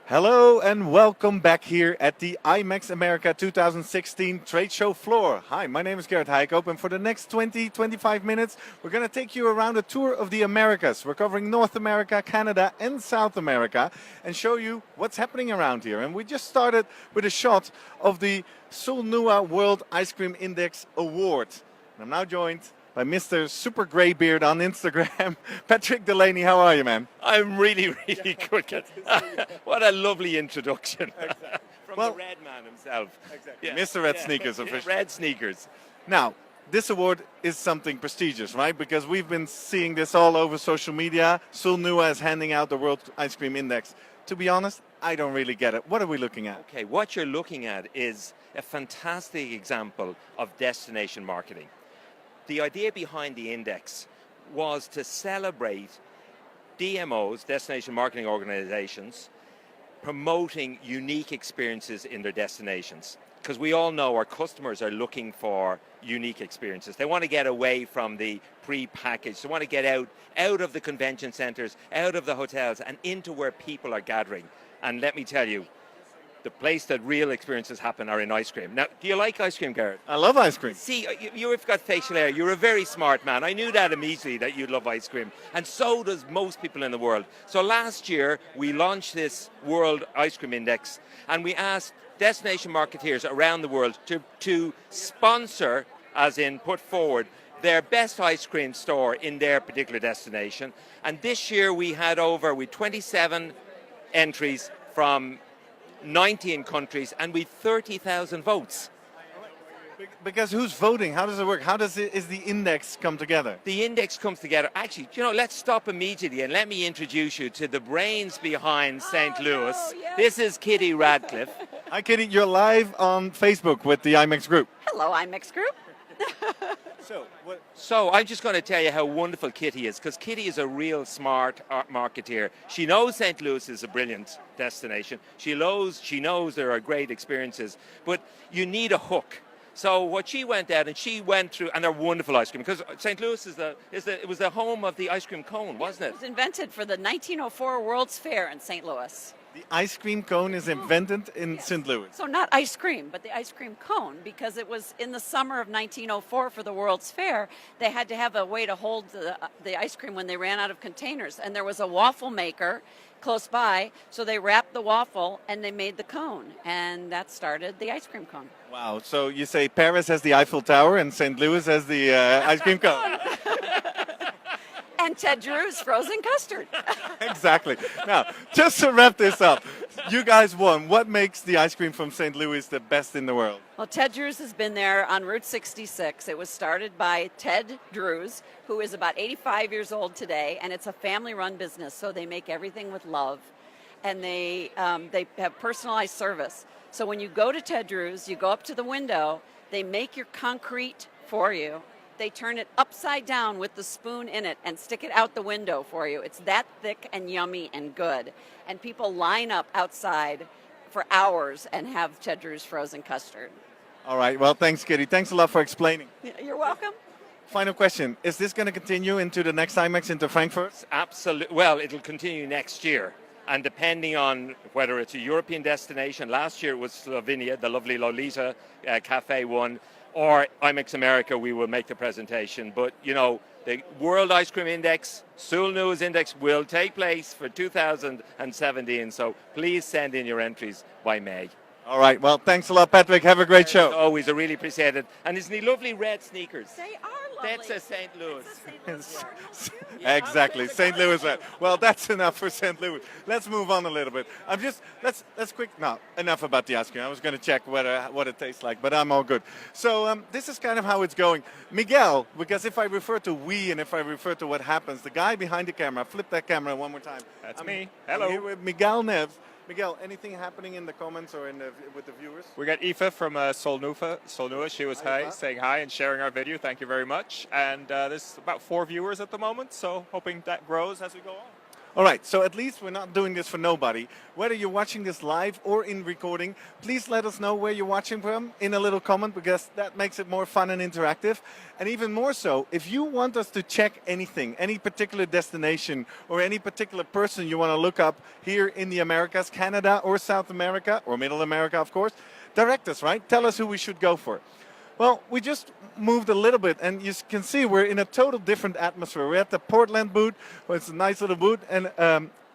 Hello and welcome back here at the IMEX America 2016 trade show floor. Hi, my name is Gerrit Heijkoop, and for the next 20-25 minutes we're going to take you around a tour of the Americas. We're covering North America, Canada and South America and show you what's happening around here. And we just started with a shot of the SoolNua World Icecream Index Award. And I'm now joined by Mr. Super Greybeard on Instagram, Patrick Delaney. How are you, man? I'm really good. What a lovely introduction. Exactly. From the Red Man himself. Exactly. Yeah. Mr. Red Sneakers, officially. Red Sneakers. Now, this award is something prestigious, right? Because we've been seeing this all over social media. SoolNua is handing out the World Ice Cream Index. To be honest, I don't really get it. What are we looking at? Okay, what you're looking at is a fantastic example of destination marketing. The idea behind the index was to celebrate DMOs, destination marketing organizations, promoting unique experiences in their destinations. Because we all know our customers are looking for unique experiences. They want to get away from the pre-packaged. They want to get out of the convention centers, out of the hotels, and into where people are gathering. And let me tell you, the place that real experiences happen are in ice cream. Now, do you like ice cream, Gerrit? I love ice cream. See, you've got facial hair. You're a very smart man. I knew that immediately, that you love ice cream. And so does most people in the world. So last year, we launched this World Ice Cream Index, and we asked destination marketeers around the world to sponsor, as in put forward, their best ice cream store in their particular destination. And this year, we had over 27 entries from 19 countries, and with 30,000 votes. Because who's voting? How does it work? How is the index come together? The index comes together. Actually, let's stop immediately and let me introduce you to the brains behind St. Louis. No, yes. This is Kitty Ratcliffe. Hi, Kitty. You're live on Facebook with the IMEX group. Hello, IMEX Group. So I'm just going to tell you how wonderful Kitty is, because Kitty is a real smart marketeer. She knows St. Louis is a brilliant destination. She knows there are great experiences, but you need a hook. So what she went out and she went through, and they're wonderful ice cream, because St. Louis it was the home of the ice cream cone, wasn't it? It was invented for the 1904 World's Fair in St. Louis. The ice cream cone is invented in St. Louis. So not ice cream, but the ice cream cone, because it was in the summer of 1904 for the World's Fair. They had to have a way to hold the ice cream when they ran out of containers. And there was a waffle maker close by, so they wrapped the waffle and they made the cone. And that started the ice cream cone. Wow, so you say Paris has the Eiffel Tower and St. Louis has the ice cream cone. And Ted Drew's frozen custard. Exactly. Now, just to wrap this up, you guys won. What makes the ice cream from St. Louis the best in the world? Well, Ted Drew's has been there on Route 66. It was started by Ted Drew's, who is about 85 years old today, and it's a family-run business, so they make everything with love. And they have personalized service. So when you go to Ted Drew's, you go up to the window, they make your concrete for you. They turn it upside down with the spoon in it and stick it out the window for you. It's that thick and yummy and good. And people line up outside for hours and have Ted Drew's frozen custard. All right. Well, thanks, Kitty. Thanks a lot for explaining. You're welcome. Final question. Is this going to continue into the next IMEX into Frankfurt? Absolutely. Well, it'll continue next year. And depending on whether it's a European destination, last year it was Slovenia, the lovely Lolita Cafe won, or IMEX America, we will make the presentation. But, the World Ice Cream Index, SoolNua's index, will take place for 2017. So please send in your entries by May. All right. Well, thanks a lot, Patrick. Have a great show. Always, I really appreciate it. And isn't he lovely red sneakers? They are lovely. That's a St. Louis. Exactly, St. Louis. Well, that's enough for St. Louis. Let's move on a little bit. Let's quick. No, enough about the ice cream. I was going to check what it tastes like, but I'm all good. So this is kind of how it's going. Miguel, because if I refer to we and if I refer to what happens, the guy behind the camera, flip that camera one more time. That's me. Hello. I'm here with Miguel Neves. Miguel, anything happening in the comments or with the viewers? We got Aoife from SoolNua. She was saying hi and sharing our video. Thank you very much. And there's about 4 viewers at the moment, so hoping that grows as we go on. All right, so at least we're not doing this for nobody. Whether you're watching this live or in recording, please let us know where you're watching from in a little comment, because that makes it more fun and interactive. And even more so, if you want us to check anything, any particular destination or any particular person you want to look up here in the Americas, Canada or South America, or Middle America, of course, direct us, right? Tell us who we should go for. Well, we just moved a little bit, and you can see we're in a total different atmosphere. We're at the Portland booth, where it's a nice little booth, and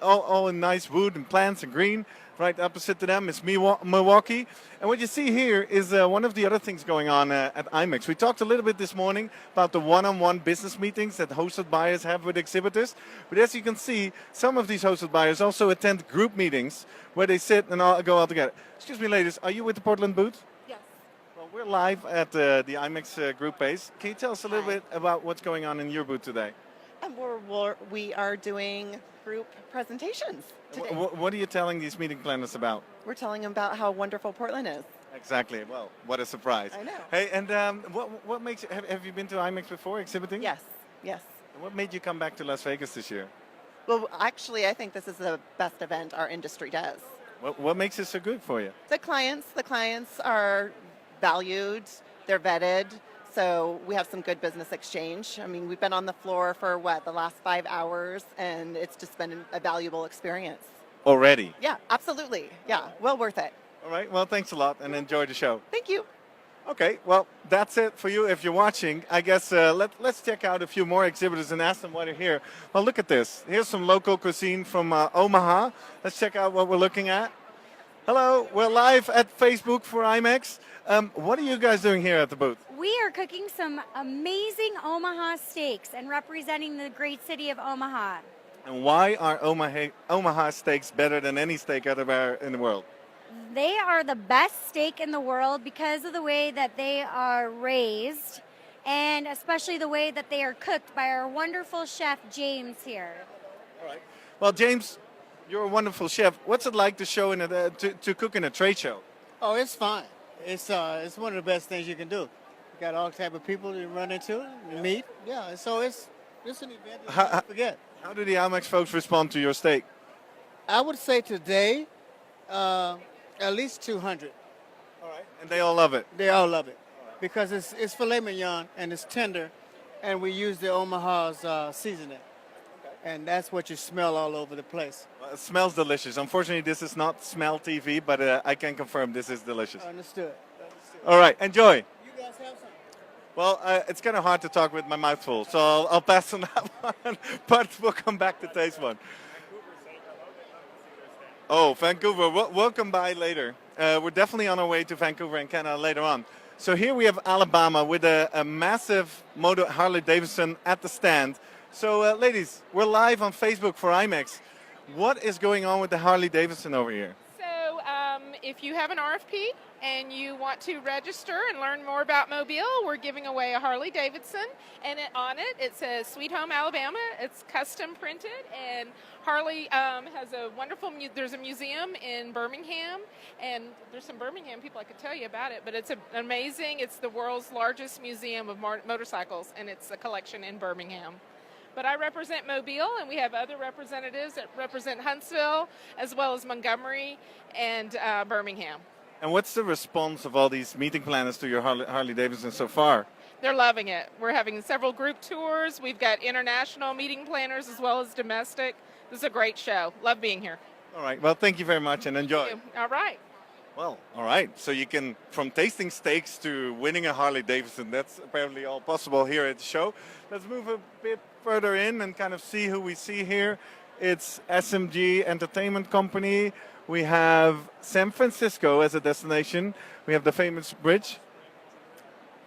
all in nice wood and plants and green. Right opposite to them is Milwaukee. And what you see here is one of the other things going on at IMEX. We talked a little bit this morning about the one-on-one business meetings that hosted buyers have with exhibitors. But as you can see, some of these hosted buyers also attend group meetings where they sit and all go all together. Excuse me, ladies, are you with the Portland booth? We're live at the IMEX group base. Can you tell us a little bit about what's going on in your booth today? We are doing group presentations today. What are you telling these meeting planners about? We're telling them about how wonderful Portland is. Exactly. Well, what a surprise. I know. Hey, and what makes you, have you been to IMEX before exhibiting? Yes. And what made you come back to Las Vegas this year? Well, actually, I think this is the best event our industry does. What makes it so good for you? The clients are valued, they're vetted, so we have some good business exchange. I mean, we've been on the floor for the last 5 hours, and it's just been a valuable experience. Already? Yeah, absolutely. Yeah, well worth it. All right, well, thanks a lot, and enjoy the show. Thank you. Okay, well, that's it for you if you're watching. I guess let's check out a few more exhibitors and ask them why they're here. Well, look at this. Here's some local cuisine from Omaha. Let's check out what we're looking at. Hello, we're live at Facebook for IMEX. What are you guys doing here at the booth? We are cooking some amazing Omaha steaks and representing the great city of Omaha. And why are Omaha steaks better than any steak out there in the world? They are the best steak in the world because of the way that they are raised, and especially the way that they are cooked by our wonderful chef, James, here. All right. Well, James, you're a wonderful chef. What's it like to to cook in a trade show? Oh, it's fine. It's one of the best things you can do. You got all type of people you run into, you meet. Yeah, so it's an event you can't forget. How do the IMEX folks respond to your steak? I would say today, at least 200. All right. And they all love it? They all love it. Because it's filet mignon and it's tender, and we use the Omaha's seasoning. And that's what you smell all over the place. Well, it smells delicious. Unfortunately, this is not Smell TV, but I can confirm this is delicious. Understood. All right, enjoy. You guys have some? Well, it's kind of hard to talk with my mouth full, so I'll pass on that one, but we'll come back to taste one. Oh, Vancouver, welcome by later. We're definitely on our way to Vancouver and Canada later on. So here we have Alabama with a massive motor Harley-Davidson at the stand. So, ladies, we're live on Facebook for IMEX. What is going on with the Harley-Davidson over here? So, if you have an RFP and you want to register and learn more about Mobile, we're giving away a Harley-Davidson, and on it says Sweet Home Alabama. It's custom printed, and Harley has a wonderful, there's a museum in Birmingham, and there's some Birmingham people I could tell you about it, but it's amazing. It's the world's largest museum of motorcycles, and it's a collection in Birmingham. But I represent Mobile, and we have other representatives that represent Huntsville, as well as Montgomery and Birmingham. And what's the response of all these meeting planners to your Harley-Davidson so far? They're loving it. We're having several group tours. We've got international meeting planners as well as domestic. This is a great show. Love being here. All right. Well, thank you very much, and enjoy. Thank you. All right. Well, all right. So you can, from tasting steaks to winning a Harley-Davidson, that's apparently all possible here at the show. Let's move a bit further in and kind of see who we see here. It's SMG Entertainment Company. We have San Francisco as a destination. We have the famous bridge.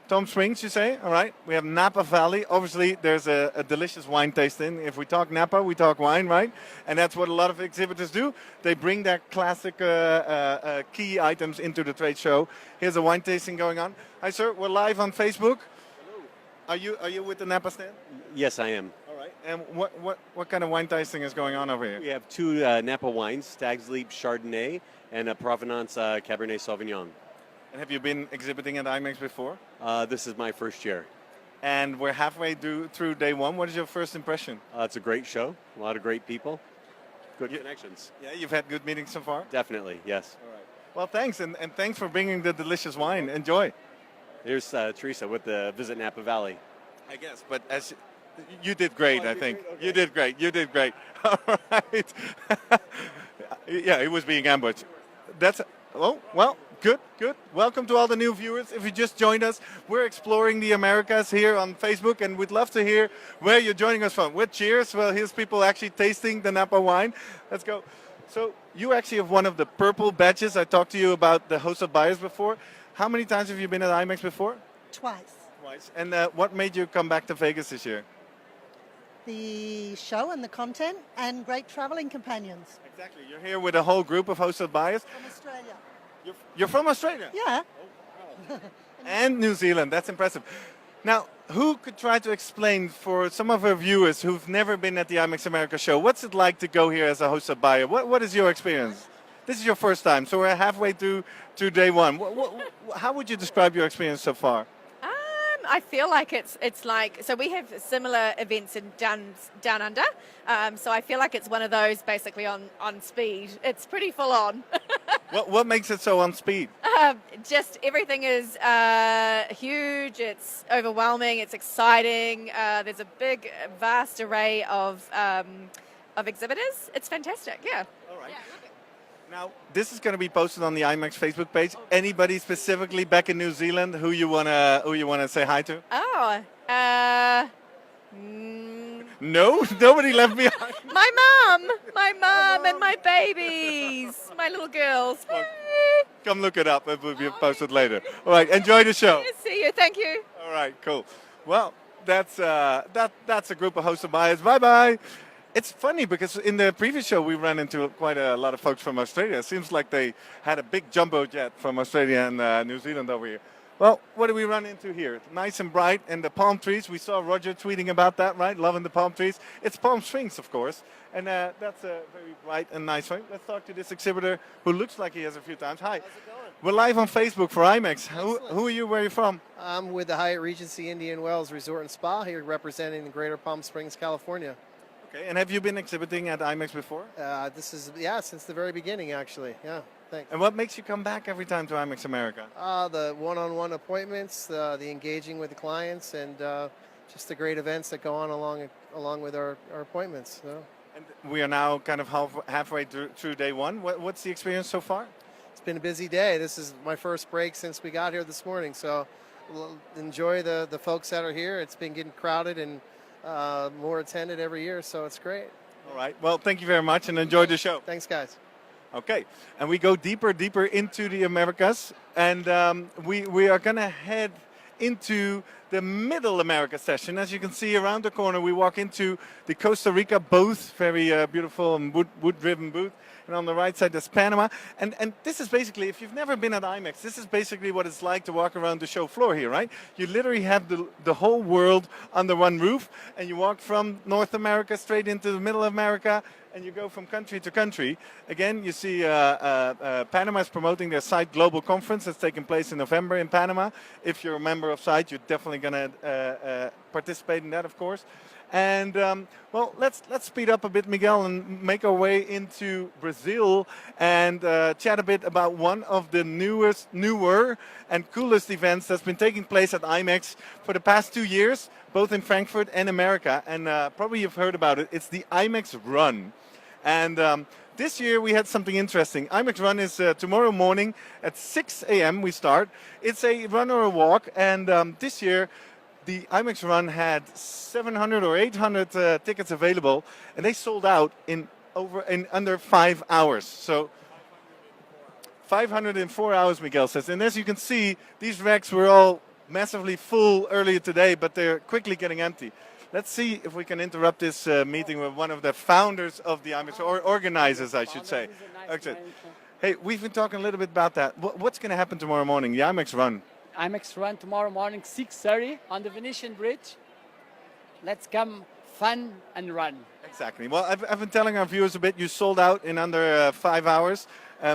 Tom Springs, you say? All right. We have Napa Valley. Obviously, there's a delicious wine tasting. If we talk Napa, we talk wine, right? And that's what a lot of exhibitors do. They bring their classic key items into the trade show. Here's a wine tasting going on. Hi, sir. We're live on Facebook. Hello. Are you with the Napa stand? Yes, I am. All right. And what kind of wine tasting is going on over here? We have two Napa wines, Stag's Leap Chardonnay and a Provenance Cabernet Sauvignon. And have you been exhibiting at IMEX before? This is my first year. And we're halfway through day one. What is your first impression? It's a great show, a lot of great people. good connections. Yeah, you've had good meetings so far? Definitely, yes. All right. Well, thanks, and thanks for bringing the delicious wine. Enjoy. Here's Teresa with the Visit Napa Valley. I guess, but as you did great, Oh, I I did think. great? Okay. You did great. You did great. All right. Yeah, he was being ambushed. That's well, good. Welcome to all the new viewers. If you just joined us, we're exploring the Americas here on Facebook, and we'd love to hear where you're joining us from. With cheers. Well, here's people actually tasting the Napa wine. Let's go. So you actually have one of the purple badges. I talked to you about the host of buyers before. How many times have you been at IMEX before? Twice. Twice. And what made you come back to Vegas this year? The show and the content and great traveling companions Exactly. You're here with a whole group of hosted buyers. from Australia. You're from Australia? Yeah. And New Zealand. That's impressive. Now, who could try to explain for some of our viewers who've never been at the IMEX America show, what's it like to go here as a hosted buyer? What is your experience? This is your first time, so we're halfway through day one. How would you describe your experience so far? I feel like it's like, so we have similar events in down under, so I feel like it's one of those basically on speed. It's pretty full on. What makes it so on speed? Just everything is huge, it's overwhelming, it's exciting, there's a big vast array of exhibitors. It's fantastic, yeah. All right. Now, this is going to be posted on the IMEX Facebook page. Anybody specifically back in New Zealand who you wanna say hi to? Oh, No, nobody left behind. my mum and my babies, my little girls. Come look it up. It will be posted later. All right, enjoy the show. See you, thank you. All right, cool. Well, that's a group of hosted buyers. Bye bye. It's funny because in the previous show we ran into quite a lot of folks from Australia. It seems like they had a big jumbo jet from Australia and New Zealand over here. Well, what do we run into here? Nice and bright, and the palm trees. We saw Roger tweeting about that, right? Loving the palm trees. It's Palm Springs, of course, and that's a very bright and nice one. Let's talk to this exhibitor who looks like he has a few times. Hi. How's it going? We're live on Facebook for IMEX. Who are you? Where are you from? I'm with the Hyatt Regency Indian Wells Resort and Spa here representing the greater Palm Springs, California. Okay, and have you been exhibiting at IMEX before? This is, since the very beginning, actually. Yeah, thanks. And what makes you come back every time to IMEX America? The one-on-one appointments, the engaging with the clients, and just the great events that go on along with our appointments. So. And we are now kind of halfway through day one. What's the experience so far? It's been a busy day. This is my first break since we got here this morning, so enjoy the folks that are here. It's been getting crowded and more attended every year, so it's great. All right. Well, thank you very much and enjoy the show. Thanks, guys. Okay. And we go deeper into the Americas, and we are going to head into the Middle America session. As you can see around the corner, we walk into the Costa Rica booth, very beautiful and wood-driven booth. And on the right side, there's Panama. And this is basically, if you've never been at IMEX, this is basically what it's like to walk around the show floor here, right? You literally have the whole world under one roof, and you walk from North America straight into the Middle America, and you go from country to country. Again, you see Panama is promoting their Site Global Conference that's taking place in November in Panama. If you're a member of Site, you're definitely going to participate in that, of course. And well, let's speed up a bit, Miguel, and make our way into Brazil and chat a bit about one of the newer and coolest events that's been taking place at IMEX for the past 2 years, both in Frankfurt and America. And probably you've heard about it. It's the IMEX Run. And this year we had something interesting. IMEX Run is tomorrow morning at 6 a.m. we start. It's a run or a walk, and this year the IMEX Run had 700 or 800 tickets available, and they sold out in under 5 hours. So 504 hours, Miguel says. And as you can see, these racks were all massively full earlier today, but they're quickly getting empty. Let's see if we can interrupt this meeting with one of the founders of the IMEX, or organizers, I should say. Okay. Hey, we've been talking a little bit about that. What's going to happen tomorrow morning, the IMEX Run? IMEX Run tomorrow morning, 6:30 on the Venetian Bridge. Let's come fun and run. Exactly. Well, I've been telling our viewers a bit. You sold out in under 5 hours.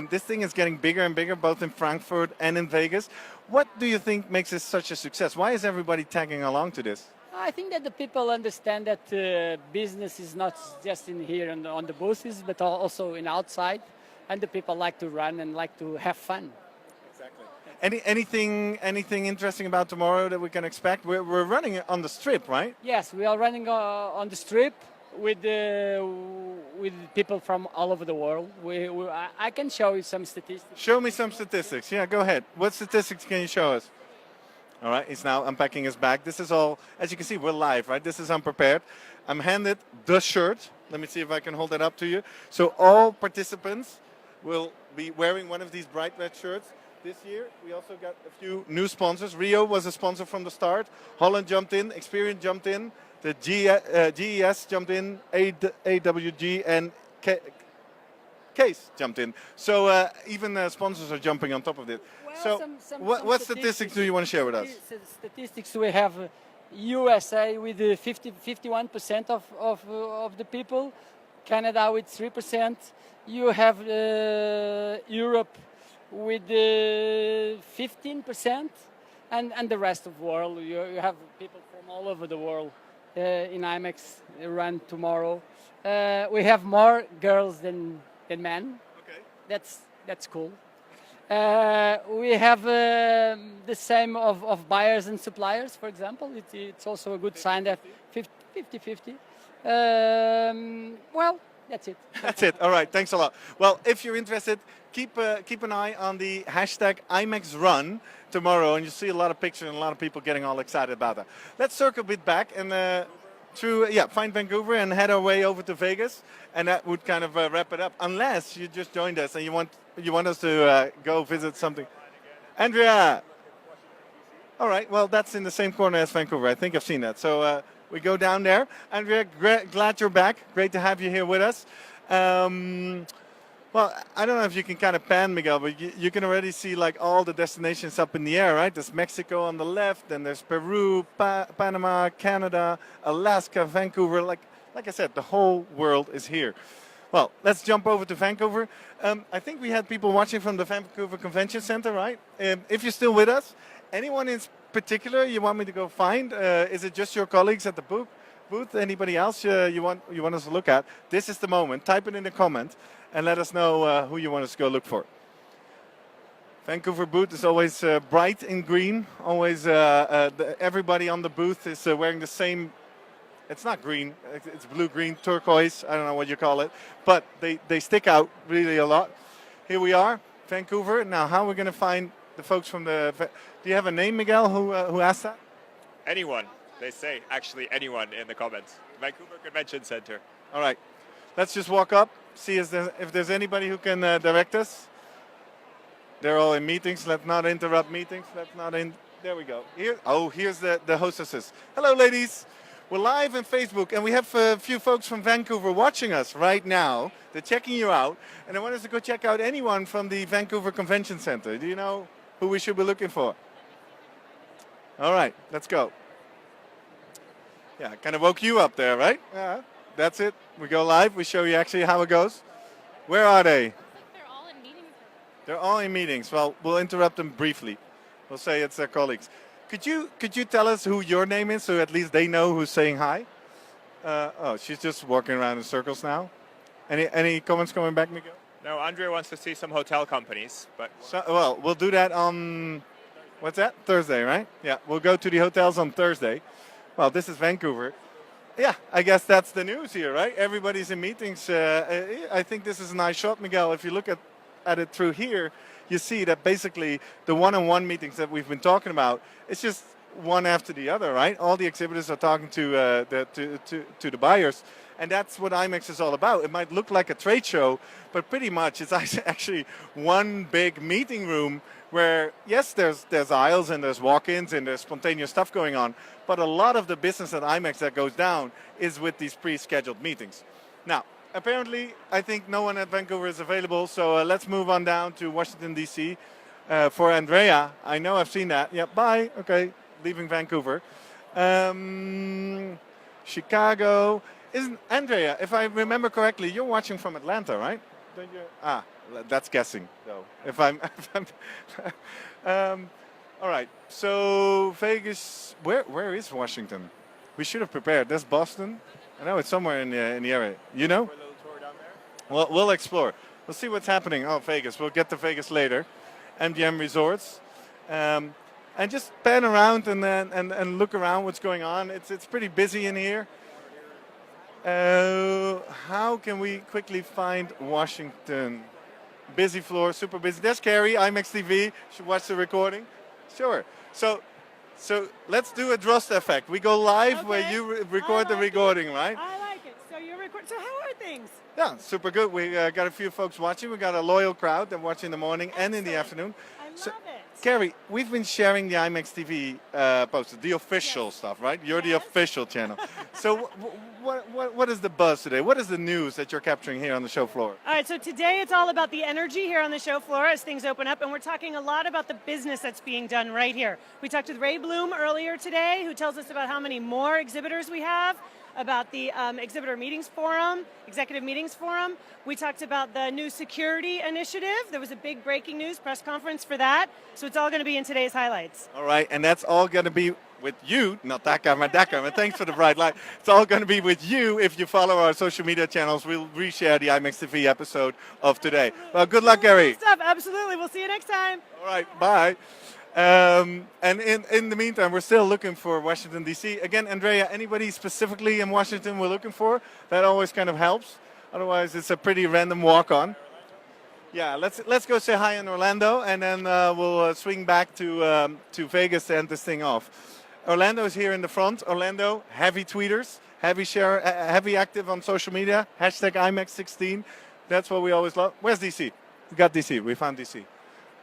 This thing is getting bigger and bigger, both in Frankfurt and in Vegas. What do you think makes this such a success? Why is everybody tagging along to this? I think that the people understand that business is not just in here on the booths, but also in outside, and the people like to run and like to have fun. Exactly. Anything interesting about tomorrow that we can expect? We're running on the strip, right? Yes, we are running on the strip with people from all over the world. I can show you some statistics. Show me some statistics. Yeah, go ahead. What statistics can you show us? All right, he's now unpacking his bag. This is all, as you can see, we're live, right? This is unprepared. I'm handed the shirt. Let me see if I can hold it up to you. So all participants will be wearing one of these bright red shirts. This year, we also got a few new sponsors. Rio was a sponsor from the start. Holland jumped in. Experience jumped in. The GES jumped in. AWG and Case jumped in. So even sponsors are jumping on top of it. Well, so what statistics do you want to share with us? Statistics, we have USA with 51% of the people. Canada with 3%. You have Europe with 15%, and the rest of the world. You have people from all over the world in IMEX run tomorrow. We have more girls than men. Okay. That's cool. We have the same of buyers and suppliers, for example. It's also a good sign that 50-50. Well, that's it. That's it. All right. Thanks a lot. Well, if you're interested, keep an eye on the hashtag IMEX Run tomorrow, and you'll see a lot of pictures and a lot of people getting all excited about that. Let's circle a bit back and find Vancouver and head our way over to Vegas, and that would kind of wrap it up. Unless you just joined us and you want us to go visit something. Andrea. All right. Well, that's in the same corner as Vancouver. I think I've seen that. So. We go down there. Andrea, glad you're back. Great to have you here with us. Well, I don't know if you can kind of pan, Miguel, but you can already see like all the destinations up in the air, right? There's Mexico on the left, then there's Peru, Panama, Canada, Alaska, Vancouver. Like I said, the whole world is here. Well, let's jump over to Vancouver. I think we had people watching from the Vancouver Convention Center, right? If you're still with us, anyone in particular you want me to go find? Is it just your colleagues at the booth? Anybody else you want us to look at? This is the moment. Type it in the comment and let us know who you want us to go look for. Vancouver booth is always bright in green. Always everybody on the booth is wearing the same. It's not green. It's blue, green, turquoise. I don't know what you call it, but they stick out really a lot. Here we are, Vancouver. Now, how are we going to find the folks from the? Do you have a name, Miguel, who asked that? Anyone, they say. Actually, anyone in the comments. Vancouver Convention Center. All right. Let's just walk up, see if there's anybody who can direct us. They're all in meetings. Let's not interrupt meetings. There we go. Here's the hostesses. Hello, ladies. We're live on Facebook, and we have a few folks from Vancouver watching us right now. They're checking you out, and I want us to go check out anyone from the Vancouver Convention Center. Do you know who we should be looking for? All right, let's go. Yeah, I kind of woke you up there, right? Yeah, that's it. We go live. We show you actually how it goes. Where are they? They're all in meetings. They're all in meetings. Well, we'll interrupt them briefly. We'll say it's their colleagues. Could you tell us who your name is, so at least they know who's saying hi? She's just walking around in circles now. Any comments coming back, Miguel? No, Andrea wants to see some hotel companies, but we'll do that on what's that? Thursday, right? Yeah, we'll go to the hotels on Thursday. Well, this is Vancouver. Yeah, I guess that's the news here, right? Everybody's in meetings. I think this is a nice shot, Miguel. If you look at it through here, you see that basically the one-on-one meetings that we've been talking about, it's just one after the other, right? All the exhibitors are talking to the buyers, and that's what IMEX is all about. It might look like a trade show, but pretty much it's actually one big meeting room where, yes, there's aisles and there's walk-ins and there's spontaneous stuff going on, but a lot of the business at IMEX that goes down is with these pre-scheduled meetings. Now, apparently, I think no one at Vancouver is available, so let's move on down to Washington, D.C. For Andrea. I know I've seen that. Yeah, bye. Okay, leaving Vancouver. Chicago. Isn't Andrea, if I remember correctly, you're watching from Atlanta, right? Don't you? That's guessing, though. All right, so Vegas, where is Washington? We should have prepared. That's Boston. I know it's somewhere in the area. You know? Well, we'll explore. We'll see what's happening. Oh, Vegas. We'll get to Vegas later. MGM Resorts. And just pan around and look around what's going on. It's pretty busy in here. How can we quickly find Washington? Busy floor, super busy. There's Carrie, IMEX TV. Should watch the recording. Sure. So let's do a Drost effect. We go live where you record the recording, right? I like it. So you record. So how are things? Yeah, super good. We got a few folks watching. We got a loyal crowd that watch in the morning and in the afternoon. I love it. Carrie, we've been sharing the IMEX TV posters, the official stuff, right? You're the official channel. So what is the buzz today? What is the news that you're capturing here on the show floor? All right, so today it's all about the energy here on the show floor as things open up, and we're talking a lot about the business that's being done right here. We talked with Ray Bloom earlier today, who tells us about how many more exhibitors we have, about the exhibitor meetings forum, executive meetings forum. We talked about the new security initiative. There was a big breaking news press conference for that. So it's all going to be in today's highlights. All right, and that's all going to be with you, not that camera, that camera. Thanks for the bright light. It's all going to be with you if you follow our social media channels. We'll reshare the IMEX TV episode of today. Well, good luck, Gary. Good stuff, absolutely. We'll see you next time. All right, bye. And in the meantime, we're still looking for Washington, D.C. Again, Andrea, anybody specifically in Washington we're looking for? That always kind of helps. Otherwise, it's a pretty random walk-on. Yeah, let's go say hi in Orlando, and then we'll swing back to Vegas to end this thing off. Orlando is here in the front. Orlando, heavy tweeters, heavy share, heavy active on social media. Hashtag IMEX16. That's what we always love. Where's DC? We got DC. We found DC.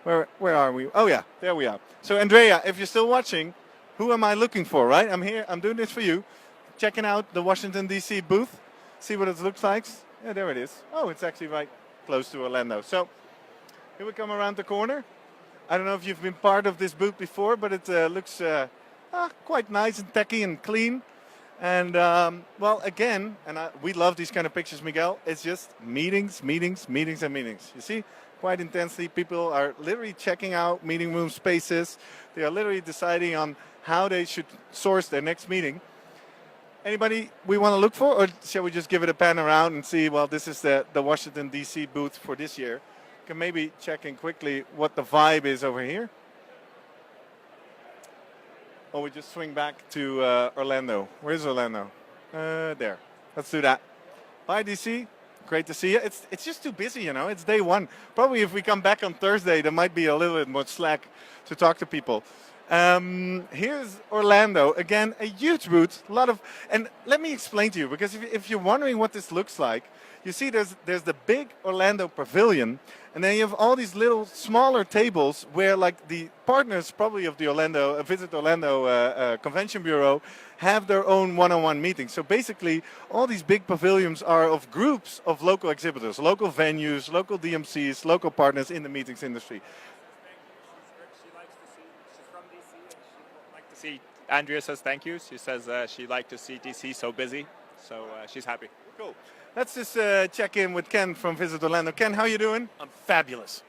Where are we? Oh yeah, there we are. So Andrea, if you're still watching, who am I looking for, right? I'm here. I'm doing this for you. Checking out the Washington DC booth. See what it looks like. Yeah, there it is. Oh, it's actually right close to Orlando. So here we come around the corner. I don't know if you've been part of this booth before, but it looks quite nice and techy and clean. And well, again, we love these kind of pictures, Miguel. It's just meetings, meetings, meetings, and meetings. You see, quite intensely, people are literally checking out meeting room spaces. They are literally deciding on how they should source their next meeting. Anybody we want to look for, or shall we just give it a pan around and see, well, this is the Washington, D.C. booth for this year. Can maybe check in quickly what the vibe is over here. Or we just swing back to Orlando. Where's Orlando? There. Let's do that. Hi, DC. Great to see you. It's just too busy, you know. It's day one. Probably if we come back on Thursday, there might be a little bit more slack to talk to people. Here's Orlando. Again, a huge booth. A lot of, and let me explain to you, because if you're wondering what this looks like, you see there's the big Orlando pavilion, and then you have all these little smaller tables where like the partners probably of the Orlando, Visit Orlando Convention Bureau have their own one-on-one meetings. So basically all these big pavilions are of groups of local exhibitors, local venues, local DMCs, local partners in the meetings industry. See, Andrea says thank you. She says she'd like to see DC so busy, so she's happy. Cool. Let's just check in with Ken from Visit Orlando. Ken, how you doing? I'm fabulous.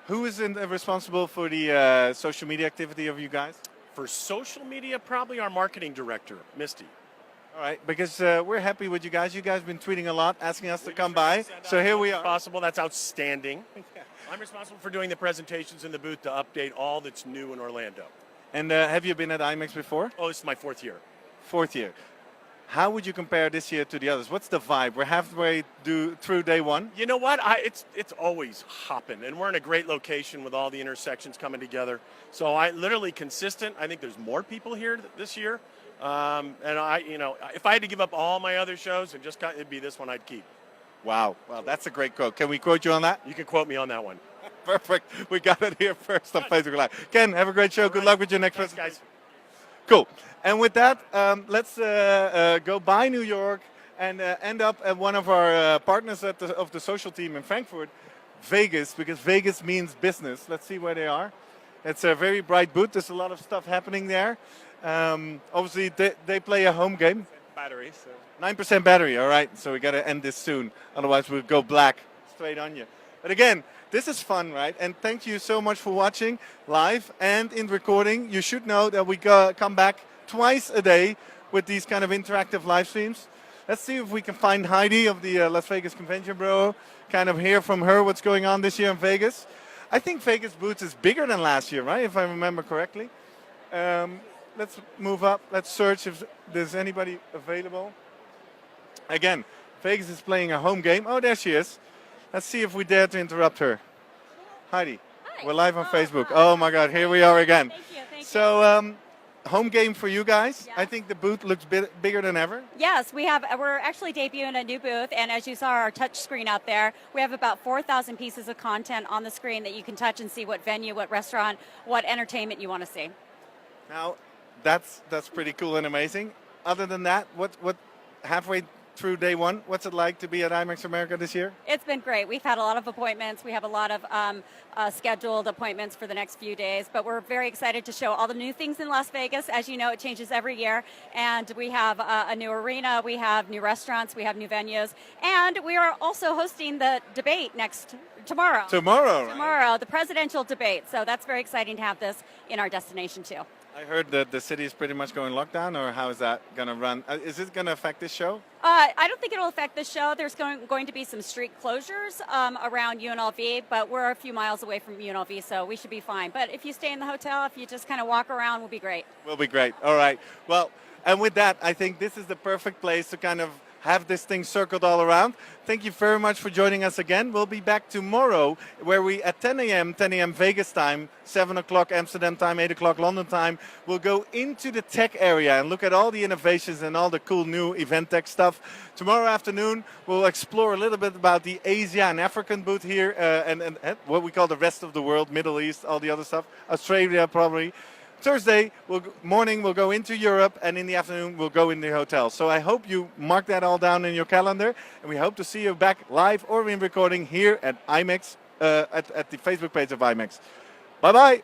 Who is responsible for the social media activity of you guys? For social media, probably our marketing director, Misty. All right, because we're happy with you guys. You guys have been tweeting a lot, asking us to come by. So here we are. Possible. That's outstanding. I'm responsible for doing the presentations in the booth to update all that's new in Orlando. And have you been at IMEX before? Oh, this is my fourth year. Fourth year. How would you compare this year to the others? What's the vibe? We're halfway through day one. You know what? It's always hopping, and we're in a great location with all the intersections coming together. So I literally consistent. I think there's more people here this year. And if I had to give up all my other shows and it'd be this one I'd keep. Wow. Well, that's a great quote. Can we quote you on that? You can quote me on that one. Perfect. We got it here first on Facebook Live. Ken, have a great show. Good luck with your next presentation. Guys. Cool. And with that, let's go by New York and end up at one of our partners of the social team in Frankfurt, Vegas, because Vegas means business. Let's see where they are. It's a very bright booth. There's a lot of stuff happening there. Obviously, they play a home game. Battery. So. 9% battery. All right. So we got to end this soon. Otherwise, we'll go black straight on you. But again, this is fun, right? And thank you so much for watching live and in recording. You should know that we come back twice a day with these kind of interactive live streams. Let's see if we can find Heidi of the Las Vegas Convention Bureau, kind of hear from her what's going on this year in Vegas. I think Vegas booth is bigger than last year, right? If I remember correctly. Let's move up. Let's search if there's anybody available. Again, Vegas is playing a home game. Oh, there she is. Let's see if we dare to interrupt her. Heidi, we're live on Facebook. Oh my God, here we are again. Thank you. So, home game for you guys. Yes. I think the booth looks bigger than ever. Yes, we're actually debuting a new booth, and as you saw our touch screen out there, we have about 4,000 pieces of content on the screen that you can touch and see what venue, what restaurant, what entertainment you want to see. Now, that's pretty cool and amazing. Other than that, what halfway through day one, what's it like to be at IMEX America this year? It's been great. We've had a lot of appointments. We have a lot of scheduled appointments for the next few days, but we're very excited to show all the new things in Las Vegas. As you know, it changes every year, and we have a new arena, we have new restaurants, we have new venues, and we are also hosting the debate tomorrow. Tomorrow, the presidential debate. So that's very exciting to have this in our destination too. I heard that the city is pretty much going lockdown, or how is that going to run? Is it going to affect this show? I don't think it'll affect the show. There's going to be some street closures around UNLV, but we're a few miles away from UNLV, so we should be fine. But if you stay in the hotel, if you just kind of walk around, we'll be great. We'll be great. All right. Well, and with that, I think this is the perfect place to kind of have this thing circled all around. Thank you very much for joining us again. We'll be back tomorrow where we at 10 a.m. Vegas time, 7 o'clock Amsterdam time, 8 o'clock London time, we'll go into the tech area and look at all the innovations and all the cool new event tech stuff. Tomorrow afternoon, we'll explore a little bit about the Asia and African booth here and what we call the rest of the world, Middle East, all the other stuff, Australia probably. Thursday morning we'll go into Europe, and in the afternoon we'll go in the hotel. So I hope you mark that all down in your calendar, and we hope to see you back live or in recording here at IMEX, at the Facebook page of IMEX. Bye-bye.